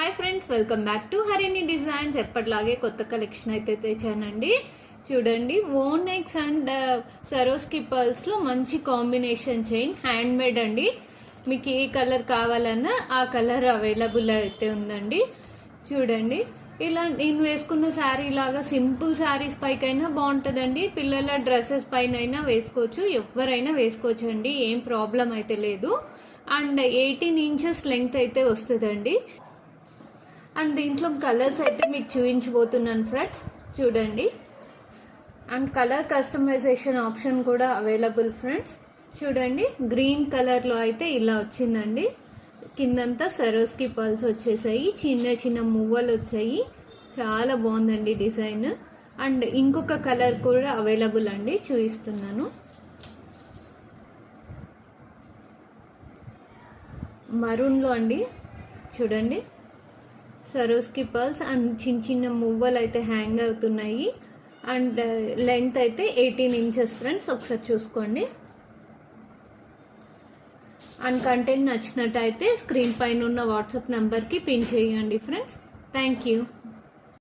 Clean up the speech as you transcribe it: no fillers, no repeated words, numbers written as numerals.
Hi friends, welcome back to Harini designs. ఎప్పటిలాగే కొత్త collection అయితే తెచ్చానండి. చూడండి, ఓన్ నెక్స్ అండ్ సరోస్కి పర్ల్స్లో మంచి కాంబినేషన్ చైన్, హ్యాండ్ మేడ్ అండి. మీకు ఏ కలర్ కావాలన్నా ఆ కలర్ అవైలబుల్ అయితే ఉందండి. చూడండి, ఇలా నేను వేసుకున్న శారీ లాగా సింపుల్ శారీస్ పైకైనా బాగుంటుందండి. పిల్లల డ్రెస్సెస్ పైన అయినా వేసుకోవచ్చు, ఎవరైనా వేసుకోవచ్చు అండి, ఏం ప్రాబ్లం అయితే లేదు. అండ్ 18 ఇంచెస్ లెంగ్త్ అయితే వస్తుందండి. అండ్ దీంట్లో కలర్స్ అయితే మీకు చూపించబోతున్నాను ఫ్రెండ్స్. చూడండి, అండ్ కలర్ కస్టమైజేషన్ ఆప్షన్ కూడా అవైలబుల్ ఫ్రెండ్స్. చూడండి, గ్రీన్ కలర్లో అయితే ఇలా వచ్చిందండి. కిందంతా సరోస్కి పర్ల్స్ వచ్చేసాయి, చిన్న చిన్న మువ్వలు వచ్చాయి. చాలా బాగుందండి డిజైన్. అండ్ ఇంకొక కలర్ కూడా అవైలబుల్ అండి, చూపిస్తున్నాను. మరూన్లో అండి. చూడండి, సరోస్కి పర్ల్స్ అండ్ చిన్న చిన్న మువ్వలు అయితే హ్యాంగ్ అవుతున్నాయి. అండ్ లెంగ్త్ అయితే 18 ఇంచెస్ ఫ్రెండ్స్, ఒకసారి చూసుకోండి. అండ్ కంటెంట్ నచ్చినట్టయితే స్క్రీన్ పైన ఉన్న వాట్సాప్ నెంబర్కి పిన్ చేయండి ఫ్రెండ్స్. Thank you.